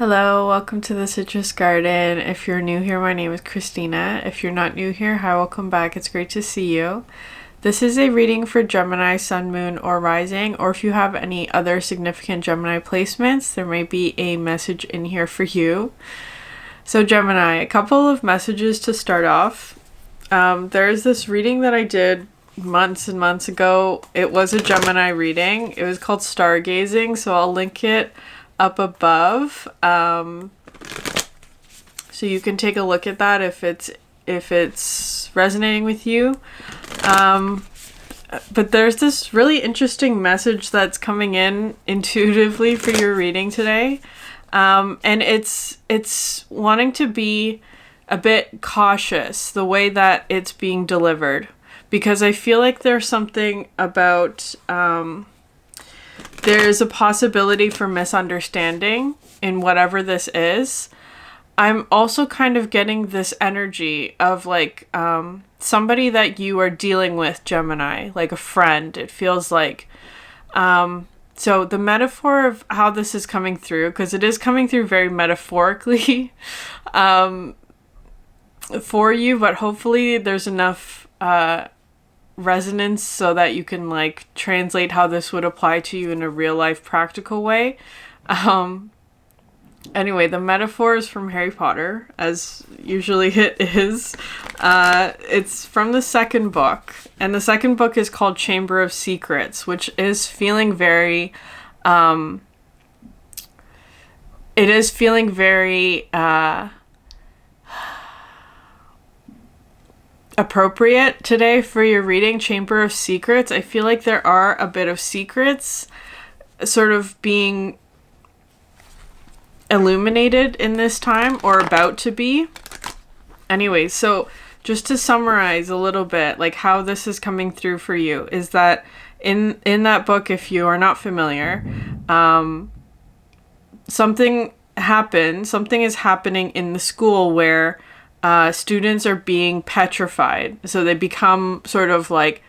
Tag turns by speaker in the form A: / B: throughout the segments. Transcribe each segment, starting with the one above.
A: Hello, welcome to the Citrus Garden. If you're new here, my name is Christina. If you're not new here, hi, welcome back. It's great to see you. This is a reading for Gemini, Sun, Moon, or Rising, or if you have any other significant Gemini placements, there may be a message in here for you. So Gemini, a couple of messages to start off. There's this reading that I did months and months ago. It was a Gemini reading. It was called Stargazing, so I'll link it up above, so you can take a look at that if it's resonating with you. But there's this really interesting message that's coming in intuitively for your reading today, and it's wanting to be a bit cautious the way that it's being delivered, because I feel like there's something about there's a possibility for misunderstanding in whatever this is. I'm also kind of getting this energy of like somebody that you are dealing with, Gemini, like a friend. It feels like. So the metaphor of how this is coming through, because it is coming through very metaphorically for you, but hopefully there's enough resonance so that you can like translate how this would apply to you in a real life practical way. Anyway, the metaphor is from Harry Potter, as usually it is. It's from the second book, and the second book is called Chamber of Secrets, which is feeling very appropriate today for your reading. Chamber of Secrets. I feel like there are a bit of secrets sort of being illuminated in this time, or about to be. Anyway, so just to summarize a little bit, like how this is coming through for you is that in that book, if you are not familiar, something is happening in the school where students are being petrified. So they become sort of like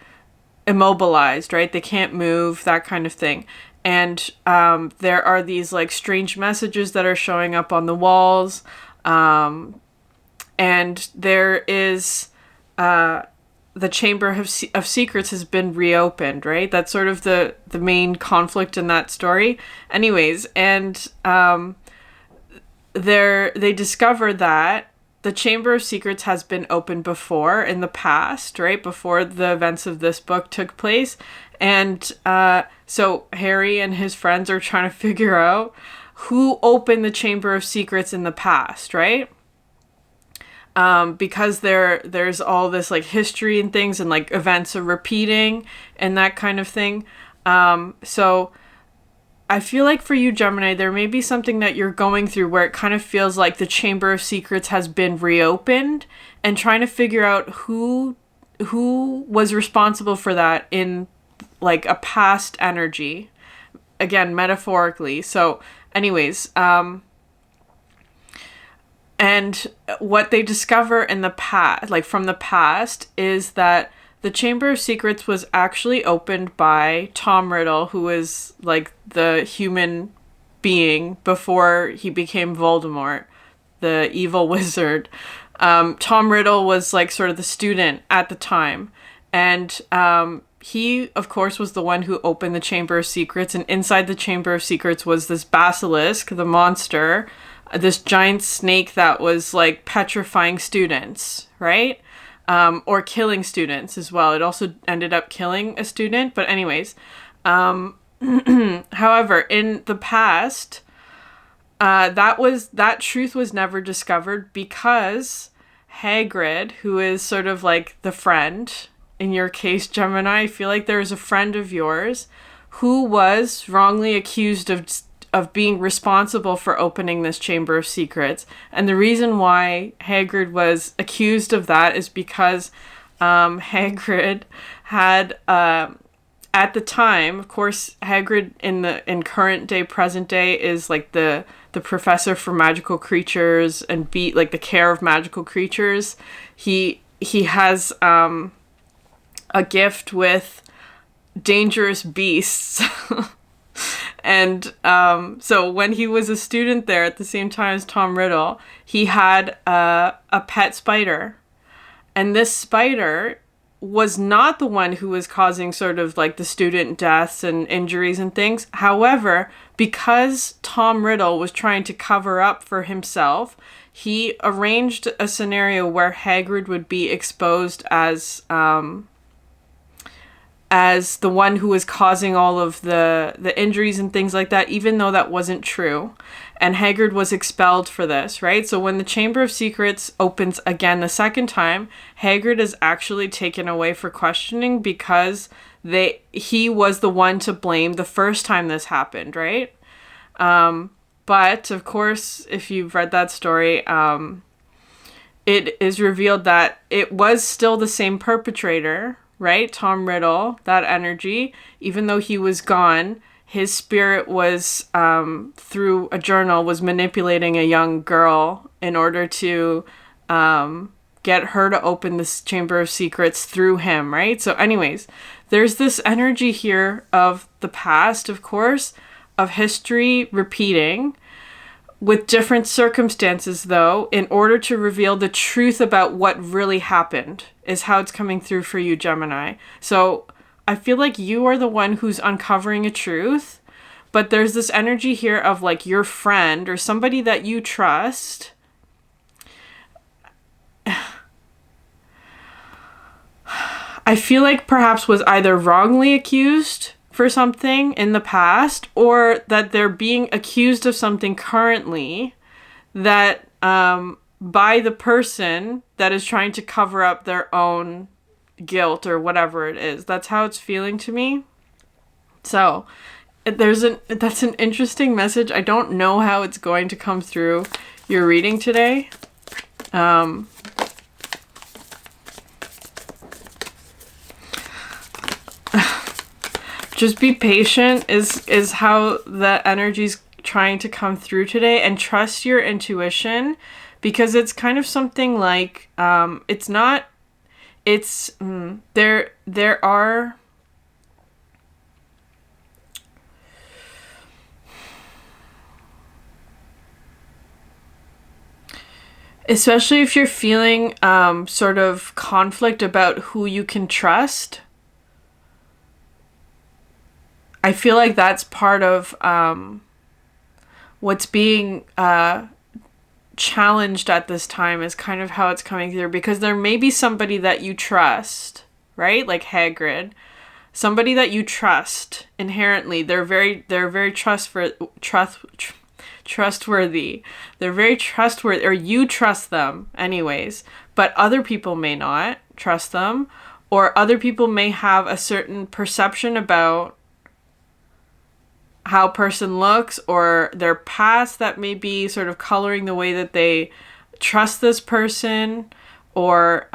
A: immobilized, right? They can't move, that kind of thing. And there are these like strange messages that are showing up on the walls. And there is the Chamber of Secrets has been reopened, right? That's sort of the main conflict in that story. Anyways, and they discover that the Chamber of Secrets has been opened before in the past, right? Before the events of this book took place. And so Harry and his friends are trying to figure out who opened the Chamber of Secrets in the past, right? Because there's all this like history and things, and like events are repeating and that kind of thing. So I feel like for you, Gemini, there may be something that you're going through where it kind of feels like the Chamber of Secrets has been reopened, and trying to figure out who was responsible for that in like a past energy, again, metaphorically. So anyways, and what they discover in the past, like from the past, is that the Chamber of Secrets was actually opened by Tom Riddle, who is like the human being before he became Voldemort, the evil wizard. Tom Riddle was like sort of the student at the time. And he, of course, was the one who opened the Chamber of Secrets. And inside the Chamber of Secrets was this basilisk, the monster, this giant snake that was like petrifying students, right? Or killing students as well. It also ended up killing a student. But anyways, however, in the past, that truth was never discovered because Hagrid, who is sort of like the friend, in your case, Gemini, I feel like there is a friend of yours who was wrongly accused of being responsible for opening this Chamber of Secrets. And the reason why Hagrid was accused of that is because Hagrid had, at the time, of course, Hagrid in current day, present day, is like the professor for magical creatures and like the care of magical creatures. He has a gift with dangerous beasts. And so when he was a student there at the same time as Tom Riddle, he had a pet spider. And this spider was not the one who was causing sort of like the student deaths and injuries and things. However, because Tom Riddle was trying to cover up for himself, he arranged a scenario where Hagrid would be exposed as the one who was causing all of the injuries and things like that, even though that wasn't true. And Hagrid was expelled for this, right? So when the Chamber of Secrets opens again the second time, Hagrid is actually taken away for questioning because he was the one to blame the first time this happened, right? But of course, if you've read that story, it is revealed that it was still the same perpetrator, right? Tom Riddle, that energy, even though he was gone, his spirit was, through a journal, was manipulating a young girl in order to get her to open this Chamber of Secrets through him, right? So anyways, there's this energy here of the past, of course, of history repeating with different circumstances, though, in order to reveal the truth about what really happened, is how it's coming through for you, Gemini. So I feel like you are the one who's uncovering a truth, but there's this energy here of like your friend or somebody that you trust. I feel like perhaps was either wrongly accused for something in the past, or that they're being accused of something currently that by the person that is trying to cover up their own guilt or whatever it is. That's how it's feeling to me. So that's an interesting message. I don't know how it's going to come through your reading today. Just be patient is how the energy's trying to come through today, and trust your intuition, because it's kind of something like there are especially if you're feeling sort of conflict about who you can trust. I feel like that's part of what's being challenged at this time, is kind of how it's coming through, because there may be somebody that you trust, right? Like Hagrid, somebody that you trust inherently. They're very trustworthy. They're very trustworthy, or you trust them anyways, but other people may not trust them, or other people may have a certain perception about how a person looks or their past that may be sort of coloring the way that they trust this person, or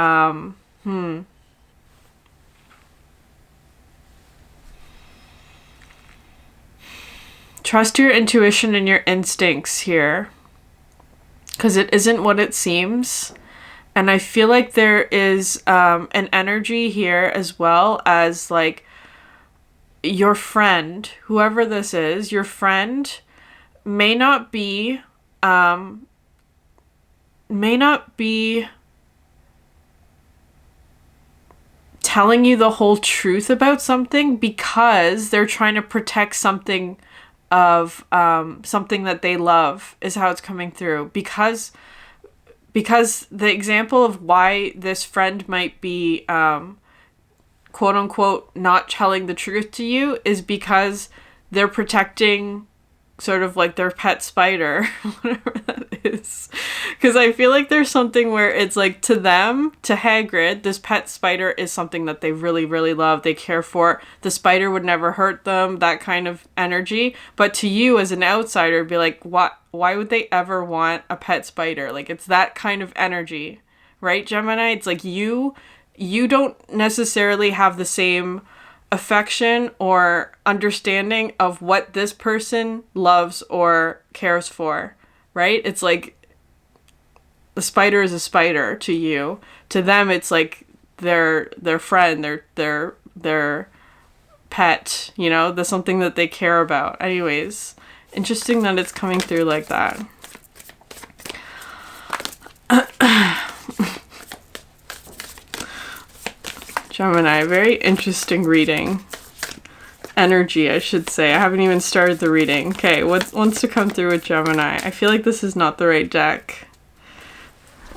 A: trust your intuition and your instincts here, because it isn't what it seems. And I feel like there is an energy here as well as like your friend, whoever this is, your friend may not be telling you the whole truth about something, because they're trying to protect something of something that they love, is how it's coming through. Because the example of why this friend might be quote unquote not telling the truth to you is because they're protecting sort of like their pet spider, whatever that is. Because I feel like there's something where it's like, to them, to Hagrid, this pet spider is something that they really, really love, they care for. The spider would never hurt them, that kind of energy. But to you as an outsider, be like, why would they ever want a pet spider? Like, it's that kind of energy, right, Gemini? It's like you don't necessarily have the same affection or understanding of what this person loves or cares for, right? It's like the spider is a spider to you. To them, it's like their friend, their pet, you know, the something that they care about. Anyways, interesting that it's coming through like that. Gemini, very interesting reading. Energy, I should say. I haven't even started the reading. Okay, what wants to come through with Gemini? I feel like this is not the right deck.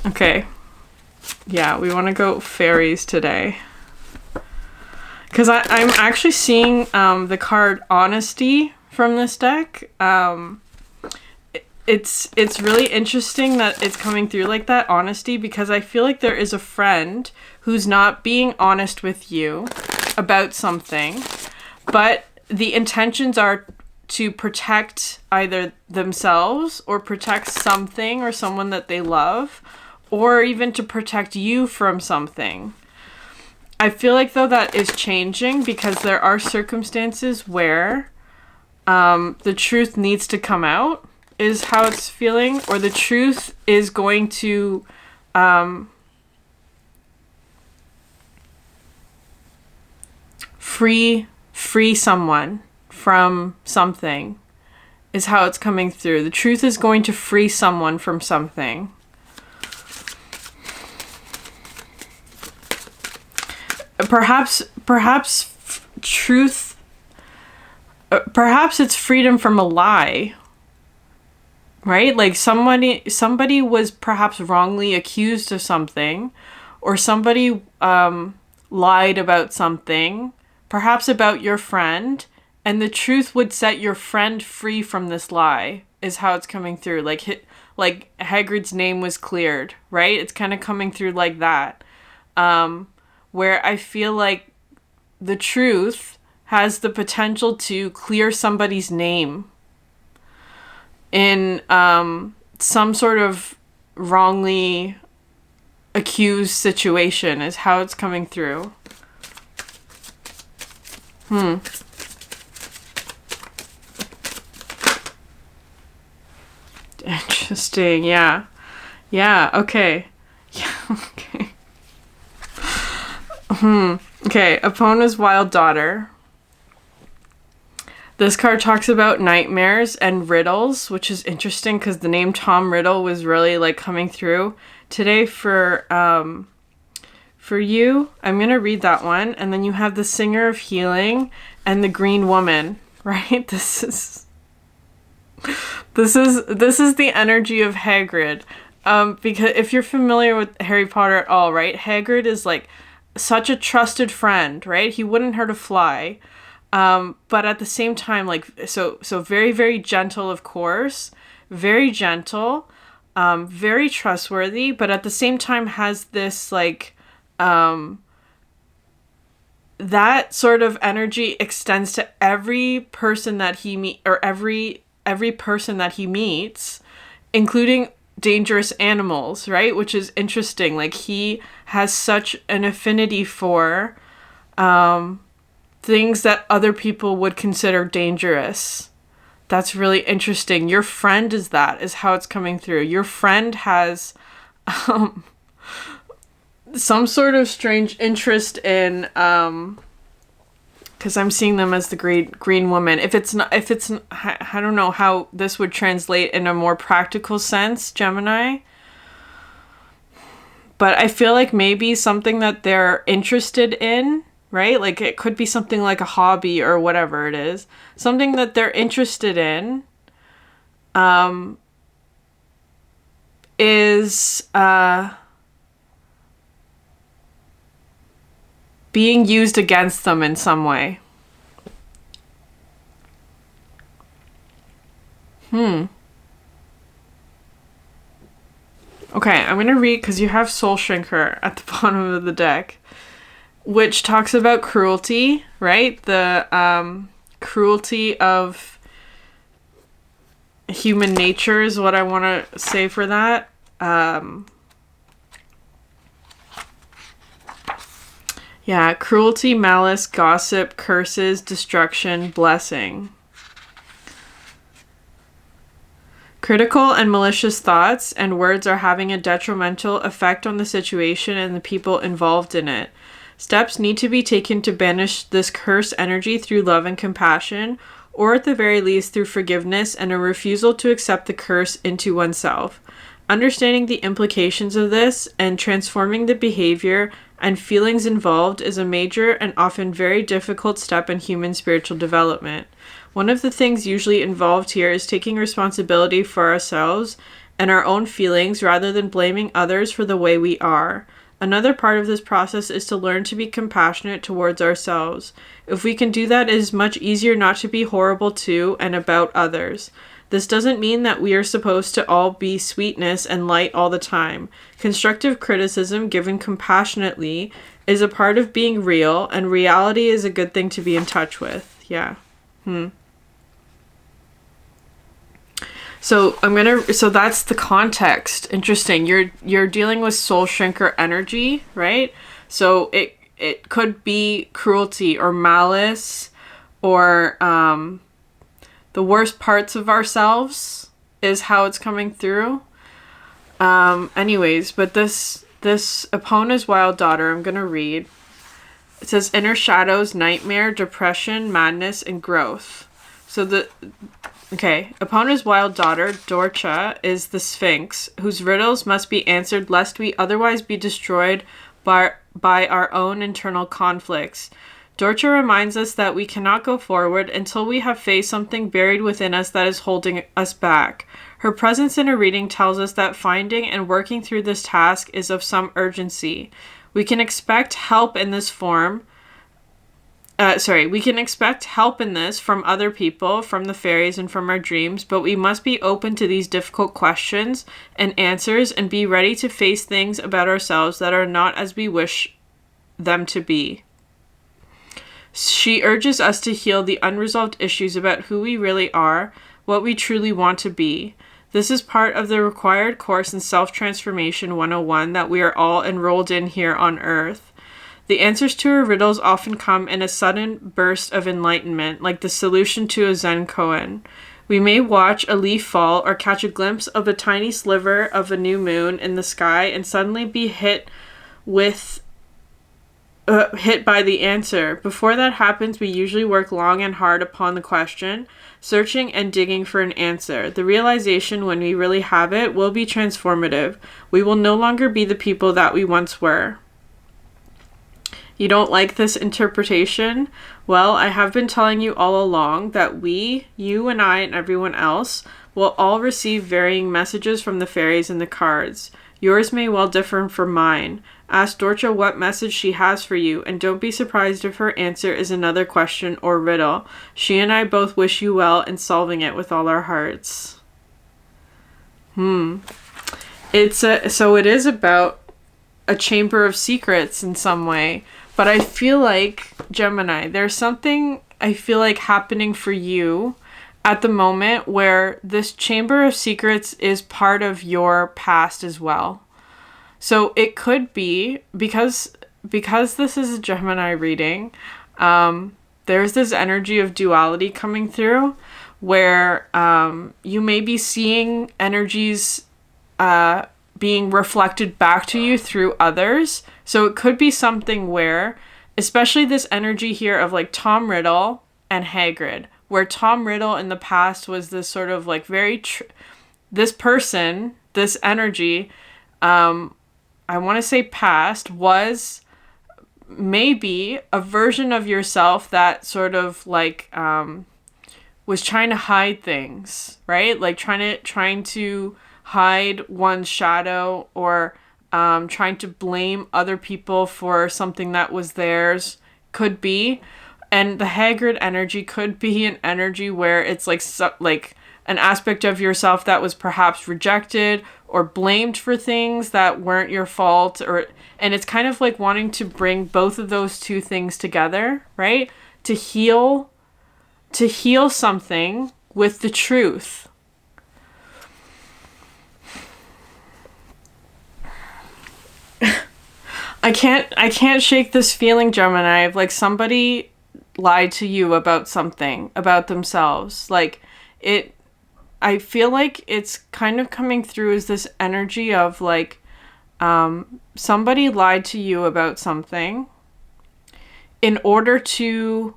A: Okay. Yeah, we want to go Faeries today. Because I'm actually seeing the card Honesty from this deck. It's really interesting that it's coming through like that, honesty, because I feel like there is a friend who's not being honest with you about something, but the intentions are to protect either themselves or protect something or someone that they love, or even to protect you from something. I feel like, though, that is changing because there are circumstances where the truth needs to come out, is how it's feeling, or the truth is going to free someone from something, is how it's coming through. The truth is going to free someone from something. Perhaps truth, perhaps it's freedom from a lie, right? Like somebody was perhaps wrongly accused of something, or somebody lied about something, perhaps about your friend, and the truth would set your friend free from this lie, is how it's coming through. Like Hagrid's name was cleared, right? It's kind of coming through like that. Where I feel like the truth has the potential to clear somebody's name in some sort of wrongly accused situation, is how it's coming through. Interesting, yeah. Yeah, okay. Yeah, okay. Okay, Epona's Wild Daughter. This card talks about nightmares and riddles, which is interesting because the name Tom Riddle was really like coming through today for you. I'm going to read that one, and then you have the Singer of Healing and the Green Woman, right? This is the energy of Hagrid. Because if you're familiar with Harry Potter at all, right? Hagrid is like such a trusted friend, right? He wouldn't hurt a fly. But at the same time, like, so very, very gentle, of course, very gentle, very trustworthy, but at the same time has this, like, that sort of energy extends to every person that he every person that he meets, including dangerous animals, right? Which is interesting. Like, he has such an affinity for, things that other people would consider dangerous. That's really interesting. Your friend is how it's coming through. Your friend has some sort of strange interest in, because I'm seeing them as the green woman. If it's not, I don't know how this would translate in a more practical sense, Gemini. But I feel like maybe something that they're interested in, right? Like, it could be something like a hobby or whatever it is. Something that they're interested in is being used against them in some way. Okay, I'm going to read, because you have Soul Shrinker at the bottom of the deck, which talks about cruelty, right? The cruelty of human nature is what I want to say for that. Yeah, cruelty, malice, gossip, curses, destruction, blessing. Critical and malicious thoughts and words are having a detrimental effect on the situation and the people involved in it. Steps need to be taken to banish this cursed energy through love and compassion, or at the very least through forgiveness and a refusal to accept the curse into oneself. Understanding the implications of this and transforming the behavior and feelings involved is a major and often very difficult step in human spiritual development. One of the things usually involved here is taking responsibility for ourselves and our own feelings rather than blaming others for the way we are. Another part of this process is to learn to be compassionate towards ourselves. If we can do that, it is much easier not to be horrible to and about others. This doesn't mean that we are supposed to all be sweetness and light all the time. Constructive criticism given compassionately is a part of being real, and reality is a good thing to be in touch with. Yeah. So that's the context. Interesting. You're dealing with soul shrinker energy, right? So it could be cruelty or malice or the worst parts of ourselves is how it's coming through. Anyways, but this Epona's wild daughter, I'm gonna read. It says inner shadows, nightmare, depression, madness, and growth. So Epona's wild daughter, Dorcha, is the Sphinx, whose riddles must be answered lest we otherwise be destroyed by our own internal conflicts. Dorcha reminds us that we cannot go forward until we have faced something buried within us that is holding us back. Her presence in a reading tells us that finding and working through this task is of some urgency. We can expect help in this from other people, from the fairies, and from our dreams, but we must be open to these difficult questions and answers and be ready to face things about ourselves that are not as we wish them to be. She urges us to heal the unresolved issues about who we really are, what we truly want to be. This is part of the required course in Self-Transformation 101 that we are all enrolled in here on Earth. The answers to her riddles often come in a sudden burst of enlightenment, like the solution to a Zen koan. We may watch a leaf fall or catch a glimpse of a tiny sliver of a new moon in the sky and suddenly be hit by the answer. Before that happens, we usually work long and hard upon the question, searching and digging for an answer. The realization, when we really have it, will be transformative. We will no longer be the people that we once were. You don't like this interpretation? Well, I have been telling you all along that we, you and I and everyone else, will all receive varying messages from the fairies and the cards. Yours may well differ from mine. Ask Dorcha what message she has for you, and don't be surprised if her answer is another question or riddle. She and I both wish you well in solving it with all our hearts. So it is about a chamber of secrets in some way. But I feel like, Gemini, there's something I feel like happening for you at the moment where this chamber of secrets is part of your past as well. So it could be, because this is a Gemini reading, there's this energy of duality coming through where you may be seeing energies being reflected back to you through others. So it could be something where, especially this energy here of like Tom Riddle and Hagrid, where Tom Riddle in the past was this sort of like this person, this energy, I want to say past, was maybe a version of yourself that sort of like was trying to hide things, right? Like trying to hide one's shadow, or trying to blame other people for something that was theirs, could be. And the Hagrid energy could be an energy where it's like an aspect of yourself that was perhaps rejected or blamed for things that weren't your fault, and it's kind of like wanting to bring both of those two things together, right? To heal something with the truth. I can't shake this feeling, Gemini, of like somebody lied to you about something, about themselves. Like I feel like it's kind of coming through as this energy of like somebody lied to you about something, in order to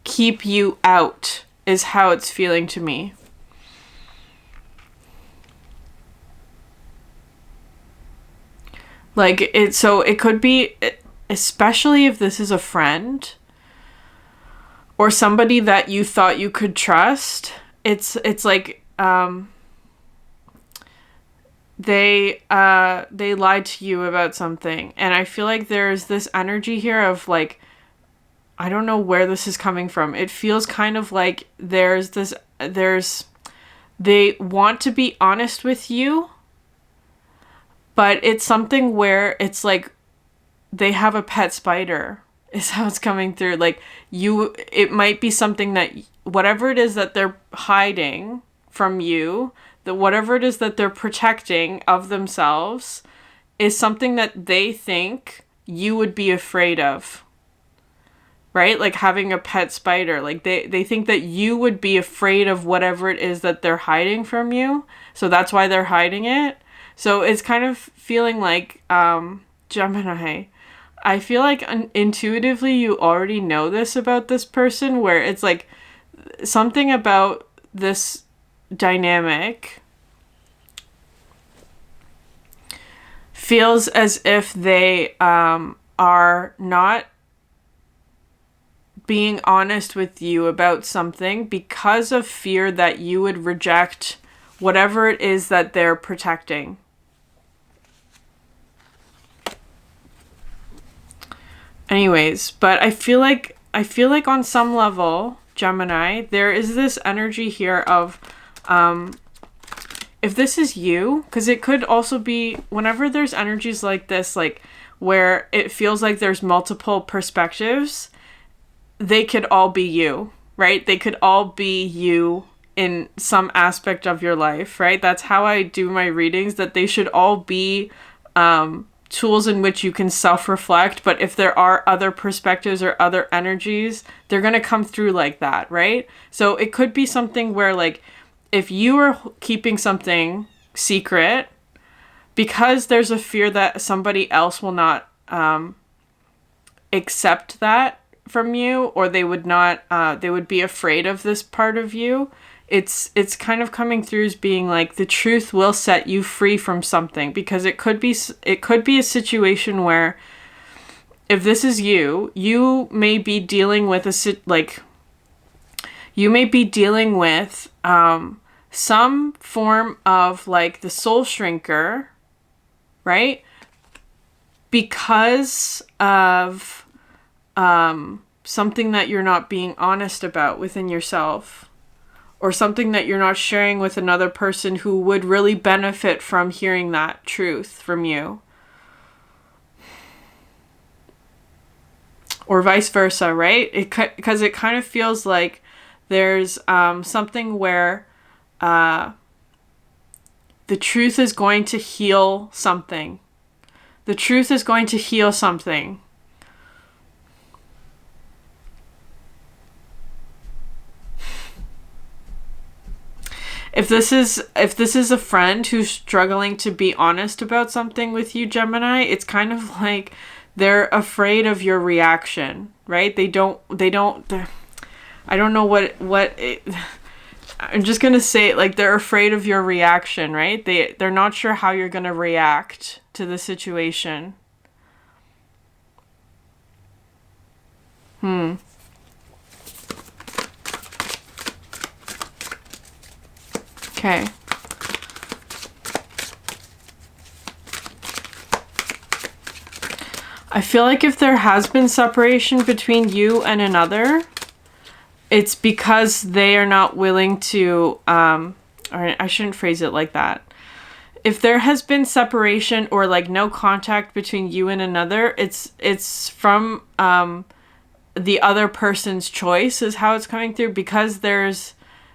A: keep you out, is how it's feeling to me. Like, so it could be, especially if this is a friend or somebody that you thought you could trust, it's like, they lied to you about something. And I feel like there's this energy here of like, I don't know where this is coming from. It feels kind of like they want to be honest with you, but it's something where it's like they have a pet spider, is how it's coming through. Like, it might be something that, whatever it is that they're hiding from you, that whatever it is that they're protecting of themselves, is something that they think you would be afraid of. Right? Like having a pet spider. Like they think that you would be afraid of whatever it is that they're hiding from you. So that's why they're hiding it. So it's kind of feeling like, Gemini, I feel like intuitively you already know this about this person, where it's like something about this dynamic feels as if they are not being honest with you about something because of fear that you would reject whatever it is that they're protecting. Anyways, but I feel like on some level, Gemini, there is this energy here of, if this is you, because it could also be whenever there's energies like this, like where it feels like there's multiple perspectives, they could all be you, right? They could all be you in some aspect of your life, right? That's how I do my readings, that they should all be tools in which you can self-reflect. But if there are other perspectives or other energies, they're going to come through like that, right? So it could be something where, like, if you are keeping something secret because there's a fear that somebody else will not accept that from you, or they would not, they would be afraid of this part of you. It's kind of coming through as being like the truth will set you free from something, because it could be a situation where, if this is you, you may be dealing with some form of like the soul shrinker, right? Because of something that you're not being honest about within yourself, or something that you're not sharing with another person who would really benefit from hearing that truth from you. Or vice versa, right? Because it kind of feels like there's something where the truth is going to heal something. The truth is going to heal something. If this is a friend who's struggling to be honest about something with you, Gemini, it's kind of like they're afraid of your reaction, right? I don't know what I'm just going to say it, like they're afraid of your reaction, right? They're not sure how you're going to react to the situation. Okay. I feel like if there has been separation between you and another, it's because they are not willing to, or I shouldn't phrase it like that. If there has been separation or like no contact between you and another, it's from the other person's choice, is how it's coming through, because there's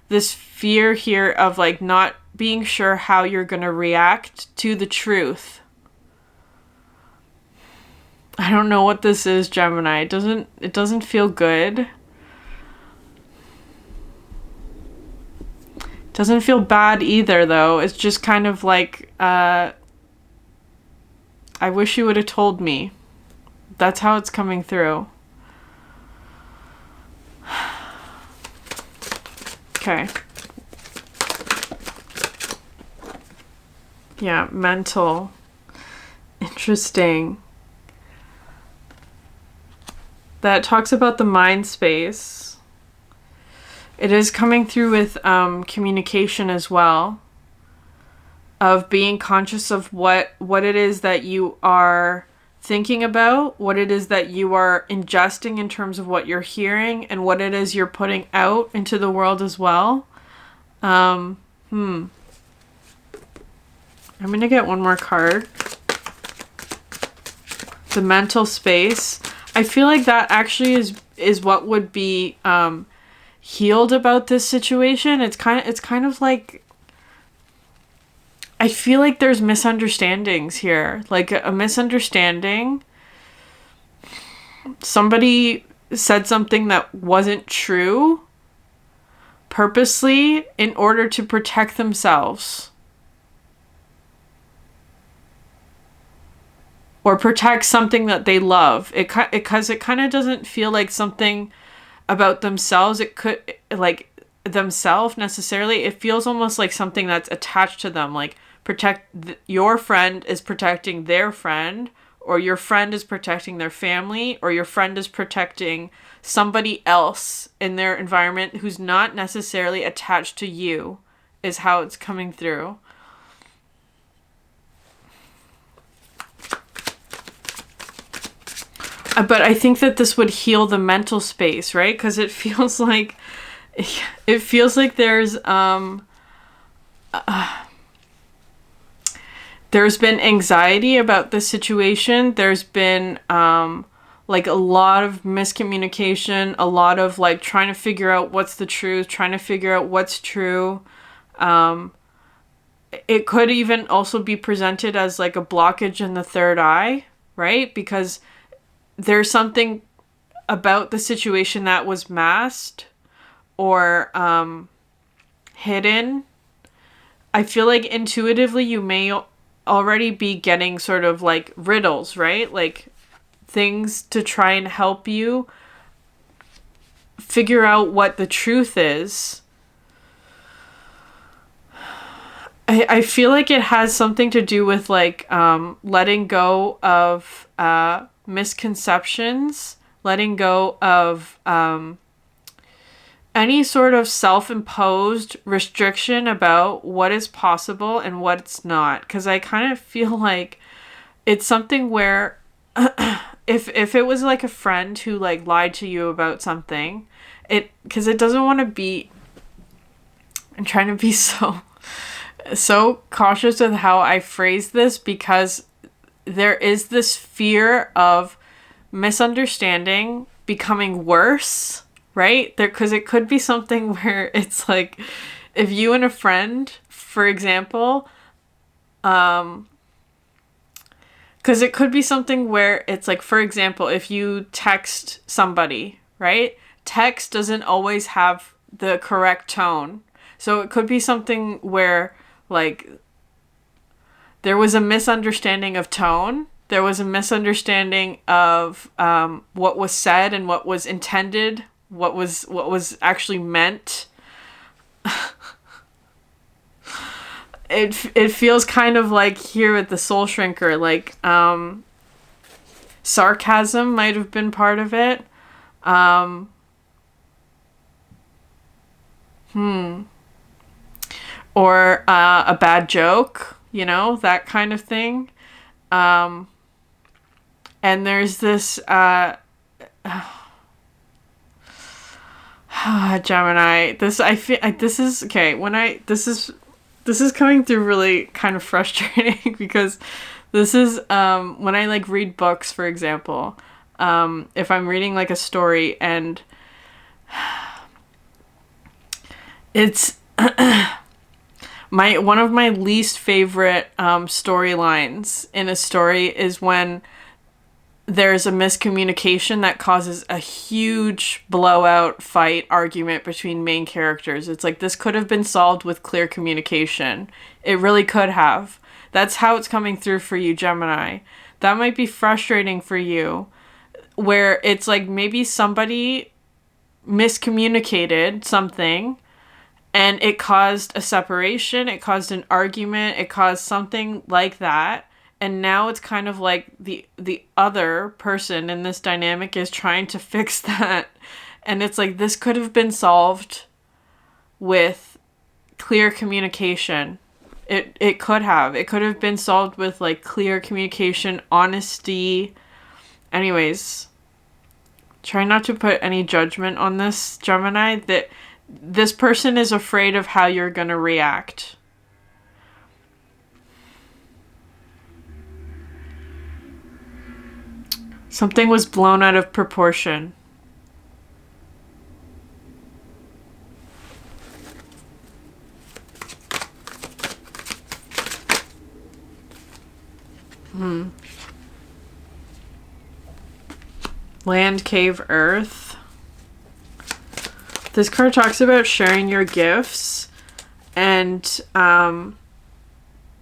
A: this fear here of like not being sure how you're going to react to the truth. I don't know what this is, Gemini. It doesn't feel good. It doesn't feel bad either, though. It's just kind of like, I wish you would have told me. That's how it's coming through. Okay. Yeah, mental. Interesting. That talks about the mind space. It is coming through with communication as well. Of being conscious of what it is that you are thinking about, what it is that you are ingesting in terms of what you're hearing, and what it is you're putting out into the world as well. I'm going to get one more card. The mental space. I feel like that actually is what would be healed about this situation. It's kind of like, I feel like there's misunderstandings here. Like a misunderstanding. Somebody said something that wasn't true purposely in order to protect themselves. Or protect something that they love. Because it kind of doesn't feel like something about themselves. It could, like, themselves necessarily. It feels almost like something that's attached to them. Like, your friend is protecting their friend, or your friend is protecting their family, or your friend is protecting somebody else in their environment who's not necessarily attached to you, is how it's coming through. But I think that this would heal the mental space, right? Because it feels like there's been anxiety about this situation. There's been like a lot of miscommunication, a lot of like trying to figure out what's the truth, trying to figure out what's true. It could even also be presented as like a blockage in the third eye, right? Because there's something about the situation that was masked or hidden. I feel like intuitively you may already be getting sort of like riddles, right? Like things to try and help you figure out what the truth is. I feel like it has something to do with like letting go of misconceptions, letting go of any sort of self-imposed restriction about what is possible and what's not. Because I kind of feel like it's something where if it was like a friend who like lied to you about something, because it doesn't want to be, I'm trying to be so cautious with how I phrase this, because there is this fear of misunderstanding becoming worse, right? Because it could be something where it's like, if you and a friend, for example, because it could be something where it's like, for example, if you text somebody, right? Text doesn't always have the correct tone. So it could be something where like there was a misunderstanding of tone. There was a misunderstanding of what was said and what was intended, what was actually meant. It feels kind of like here with the Soul Shrinker, like sarcasm might have been part of it. Or a bad joke, you know, that kind of thing. And there's this Gemini. This is okay. This is coming through really kind of frustrating because this is when I like read books, for example. If I'm reading like a story and it's one of my least favorite storylines in a story is when there's a miscommunication that causes a huge blowout fight argument between main characters. It's like, this could have been solved with clear communication. It really could have. That's how it's coming through for you, Gemini. That might be frustrating for you where it's like maybe somebody miscommunicated something and it caused a separation, it caused an argument, it caused something like that. And now it's kind of like the other person in this dynamic is trying to fix that. And it's like this could have been solved with clear communication. It could have. It could have been solved with like clear communication, honesty. Anyways, try not to put any judgment on this, Gemini, that this person is afraid of how you're going to react. Something was blown out of proportion. Land, cave, earth. This card talks about sharing your gifts and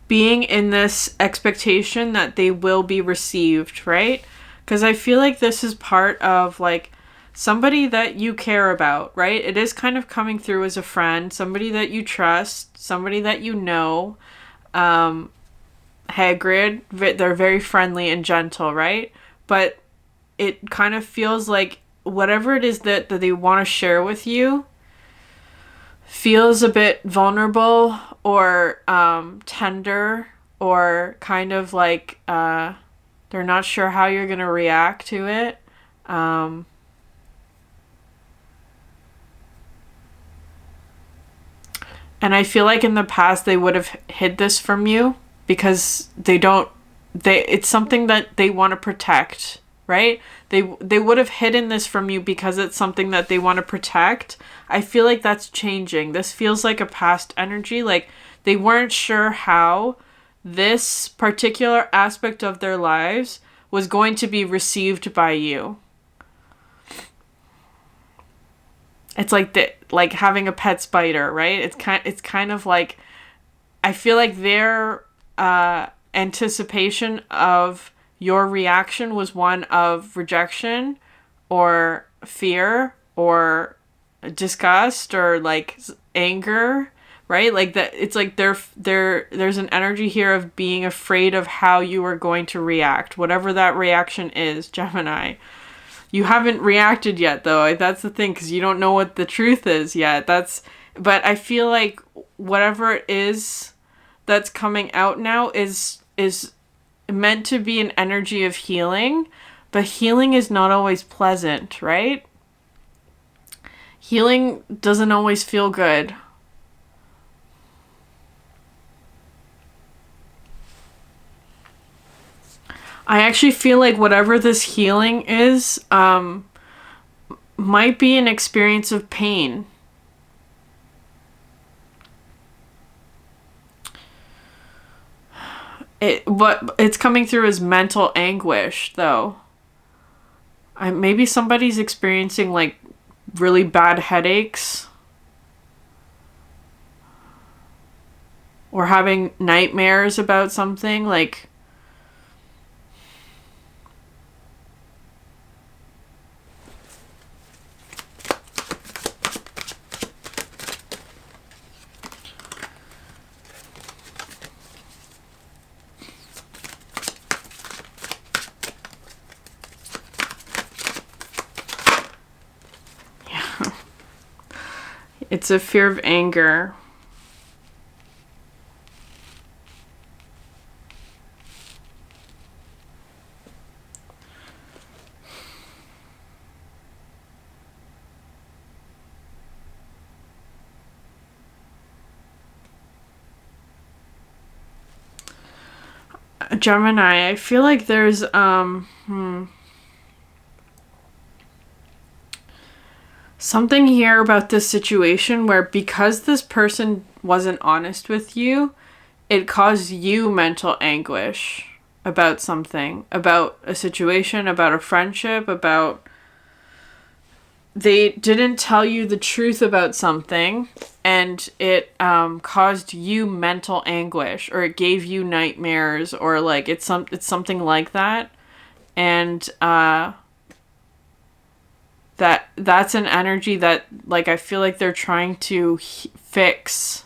A: being in this expectation that they will be received, right? Because I feel like this is part of like somebody that you care about, right? It is kind of coming through as a friend, somebody that you trust, somebody that you know. Hagrid, they're very friendly and gentle, right? But it kind of feels like whatever it is that they want to share with you feels a bit vulnerable or tender or kind of like they're not sure how you're going to react to it. And I feel like in the past they would have hid this from you because it's something that they want to protect, right? They would have hidden this from you because it's something that they want to protect. I feel like that's changing. This feels like a past energy. Like they weren't sure how this particular aspect of their lives was going to be received by you. It's like having a pet spider, right? It's kind of like I feel like their anticipation of your reaction was one of rejection or fear or disgust or like anger, right? Like that it's like there's an energy here of being afraid of how you are going to react, whatever that reaction is, Gemini. You haven't reacted yet though. That's the thing, because you don't know what the truth is yet. But I feel like whatever it is that's coming out now is meant to be an energy of healing, but healing is not always pleasant, right? Healing doesn't always feel good. I actually feel like whatever this healing is, might be an experience of pain. What it's coming through as mental anguish, though. Maybe somebody's experiencing like really bad headaches or having nightmares about something like. It's a fear of anger. Gemini, I feel like there's something here about this situation where because this person wasn't honest with you, it caused you mental anguish about something, about a situation, about a friendship, about they didn't tell you the truth about something and it caused you mental anguish, or it gave you nightmares, or like it's something like that. And that's an energy that, like, I feel like they're trying to fix.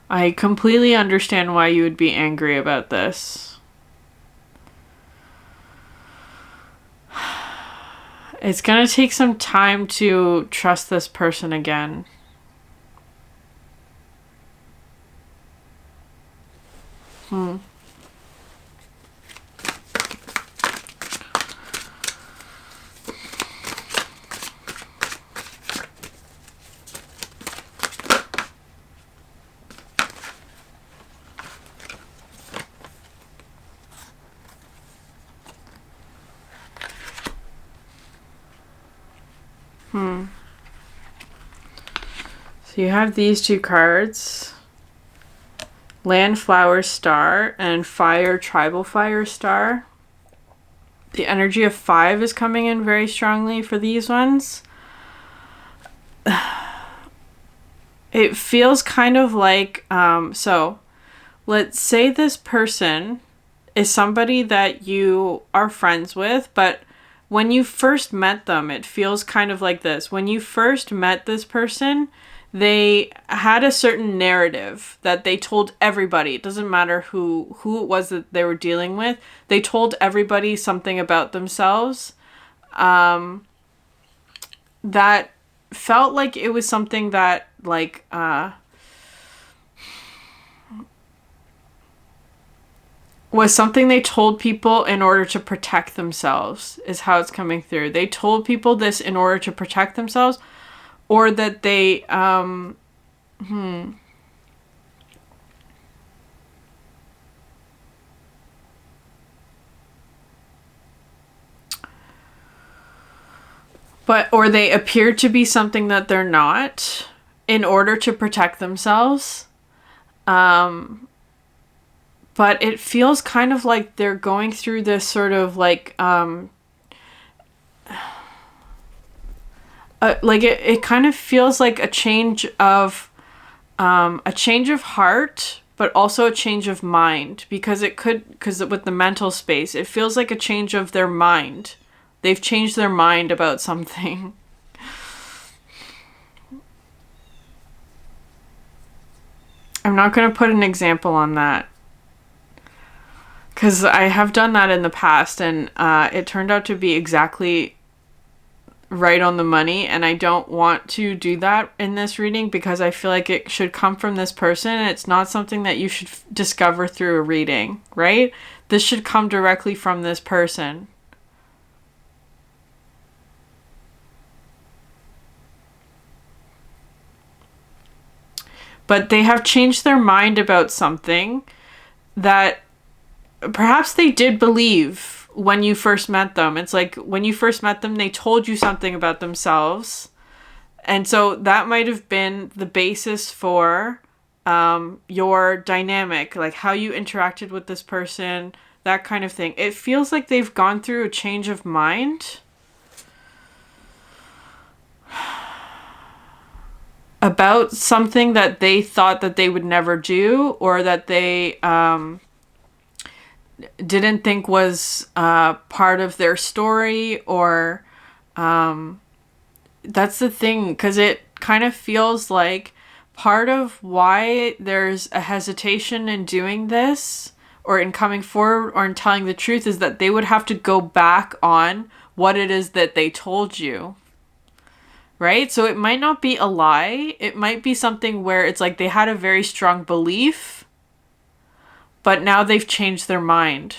A: I completely understand why you would be angry about this. It's gonna take some time to trust this person again. So you have these two cards. Land Flower Star and Fire Tribal Fire Star. The energy of 5 is coming in very strongly for these ones. It feels kind of like, so let's say this person is somebody that you are friends with, but when you first met them, it feels kind of like this. When you first met this person, they had a certain narrative that they told everybody. It doesn't matter who it was that they were dealing with. They told everybody something about themselves that felt like it was something that, like, was something they told people in order to protect themselves, is how it's coming through. They told people this in order to protect themselves, or that they, or they appear to be something that they're not in order to protect themselves. But it feels kind of like they're going through this sort of like it kind of feels like a change of heart, but also a change of mind, because with the mental space, it feels like a change of their mind. They've changed their mind about something. I'm not going to put an example on that, because I have done that in the past, and it turned out to be exactly right on the money, and I don't want to do that in this reading, because I feel like it should come from this person, and it's not something that you should discover through a reading, right? This should come directly from this person. But they have changed their mind about something that perhaps they did believe when you first met them. It's like when you first met them, they told you something about themselves. And so that might have been the basis for your dynamic, like how you interacted with this person, that kind of thing. It feels like they've gone through a change of mind about something that they thought that they would never do, or that they didn't think was part of their story, or that's the thing, because it kind of feels like part of why there's a hesitation in doing this, or in coming forward, or in telling the truth, is that they would have to go back on what it is that they told you. Right? So it might not be a lie. It might be something where it's like they had a very strong belief, but now they've changed their mind.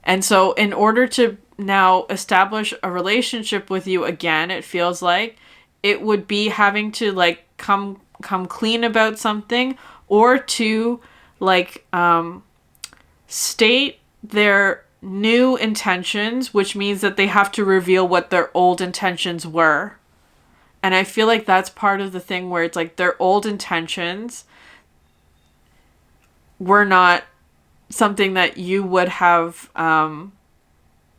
A: And so in order to now establish a relationship with you again, it feels like it would be having to like come clean about something, or to like state their new intentions, which means that they have to reveal what their old intentions were. And I feel like that's part of the thing, where it's like their old intentions were not something that you would have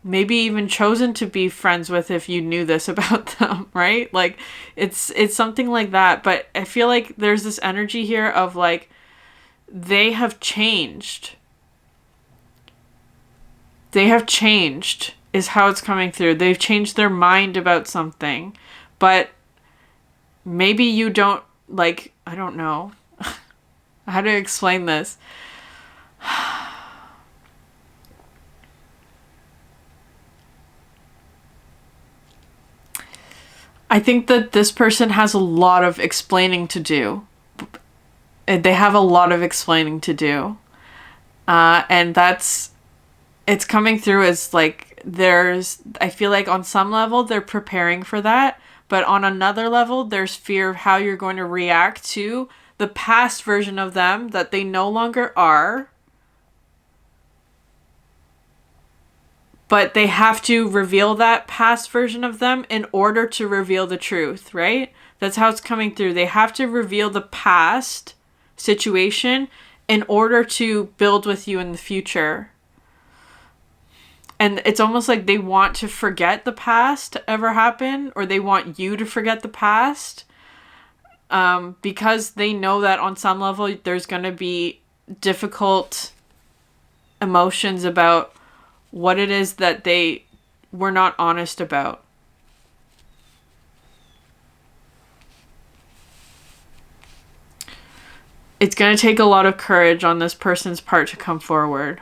A: maybe even chosen to be friends with if you knew this about them, right? Like it's something like that. But I feel like there's this energy here of like they have changed. They have changed is how it's coming through. They've changed their mind about something. But maybe you don't, like, I don't know how to explain this. I think that this person has a lot of explaining to do. They have a lot of explaining to do. And it's coming through as like, I feel like on some level they're preparing for that. But on another level, there's fear of how you're going to react to the past version of them that they no longer are. But they have to reveal that past version of them in order to reveal the truth, right? That's how it's coming through. They have to reveal the past situation in order to build with you in the future. And it's almost like they want to forget the past to ever happen, or they want you to forget the past, because they know that on some level there's going to be difficult emotions about what it is that they were not honest about. It's going to take a lot of courage on this person's part to come forward.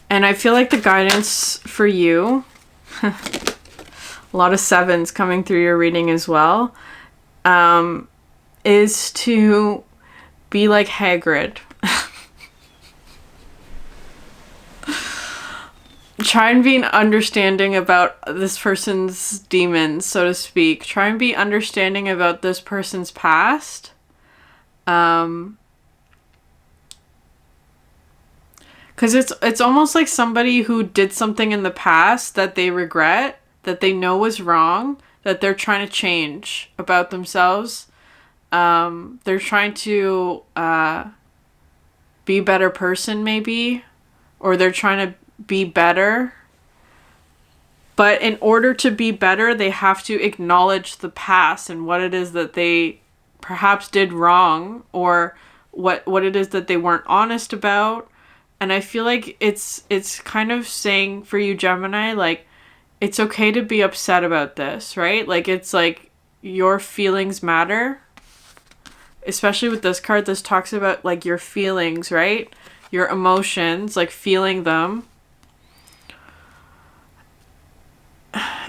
A: And I feel like the guidance for you, a lot of 7s coming through your reading as well, is to be like Hagrid. Try and be understanding about this person's demons, so to speak. Try and be understanding about this person's past. Because it's almost like somebody who did something in the past that they regret, that they know was wrong, that they're trying to change about themselves. They're trying to be a better person, maybe. Or they're trying to be better. But in order to be better, they have to acknowledge the past and what it is that they perhaps did wrong, or what it is that they weren't honest about. And I feel like it's kind of saying for you, Gemini, like, it's okay to be upset about this, right? Like, it's like your feelings matter. Especially with this card, this talks about like your feelings, right? Your emotions, like feeling them.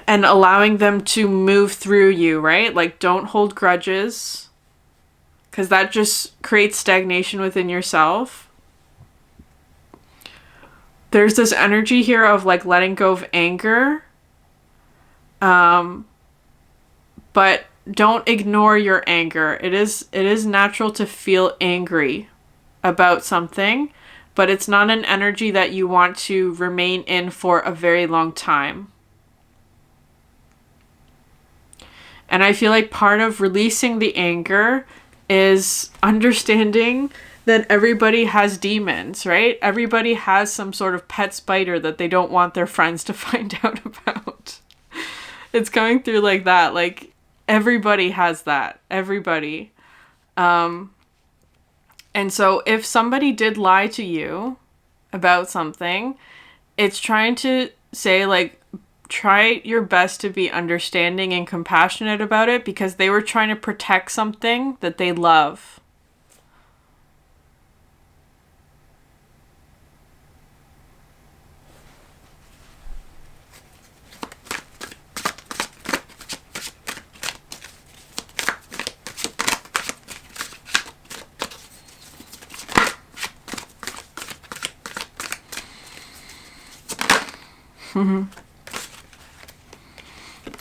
A: And allowing them to move through you, right? Like, don't hold grudges, because that just creates stagnation within yourself. There's this energy here of like letting go of anger. But don't ignore your anger. It is natural to feel angry about something, but it's not an energy that you want to remain in for a very long time. And I feel like part of releasing the anger is understanding that everybody has demons, right? Everybody has some sort of pet spider that they don't want their friends to find out about. It's coming through like that. Like, everybody has that. Everybody. And so if somebody did lie to you about something, it's trying to say, like, try your best to be understanding and compassionate about it, because they were trying to protect something that they love.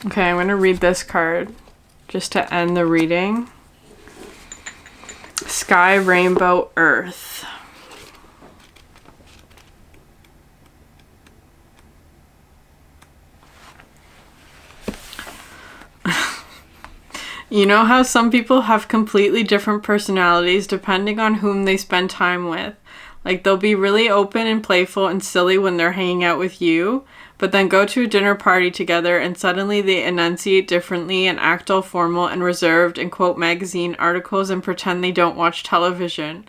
A: Okay, I'm going to read this card just to end the reading. Sky, Rainbow, Earth. You know how some people have completely different personalities depending on whom they spend time with? Like, they'll be really open and playful and silly when they're hanging out with you, but then go to a dinner party together and suddenly they enunciate differently and act all formal and reserved and quote magazine articles and pretend they don't watch television.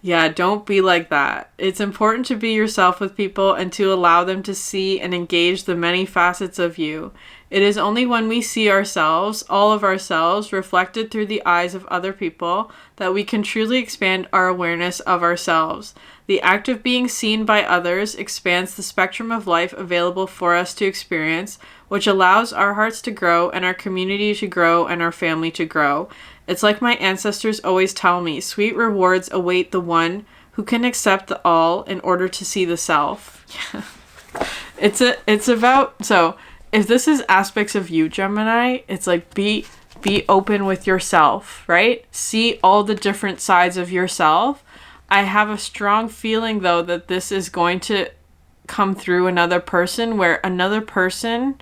A: Yeah, don't be like that. It's important to be yourself with people and to allow them to see and engage the many facets of you. It is only when we see ourselves, all of ourselves, reflected through the eyes of other people, that we can truly expand our awareness of ourselves. The act of being seen by others expands the spectrum of life available for us to experience, which allows our hearts to grow and our community to grow and our family to grow. It's like my ancestors always tell me, sweet rewards await the one who can accept the all in order to see the self. It's about, so if this is aspects of you, Gemini, it's like be open with yourself, right? See all the different sides of yourself. I have a strong feeling though that this is going to come through another person, where another person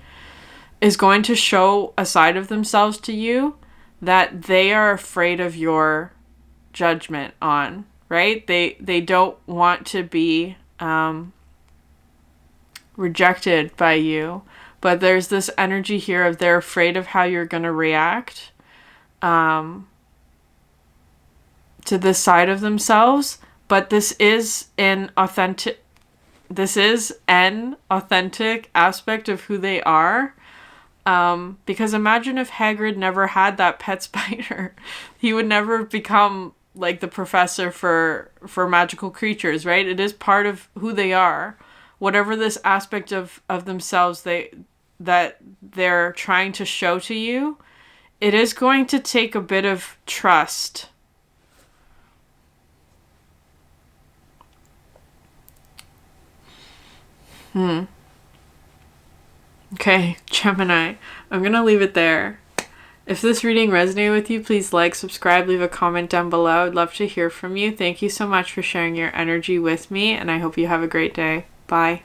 A: is going to show a side of themselves to you that they are afraid of your judgment on, right? They don't want to be rejected by you, but there's this energy here of they're afraid of how you're going to react to this side of themselves. But this is an authentic aspect of who they are. Because imagine if Hagrid never had that pet spider. He would never become like the professor for magical creatures, right? It is part of who they are. Whatever this aspect of themselves that they're trying to show to you, it is going to take a bit of trust. Okay, Gemini, I'm going to leave it there. If this reading resonated with you, please like, subscribe, leave a comment down below. I'd love to hear from you. Thank you so much for sharing your energy with me, and I hope you have a great day. Bye.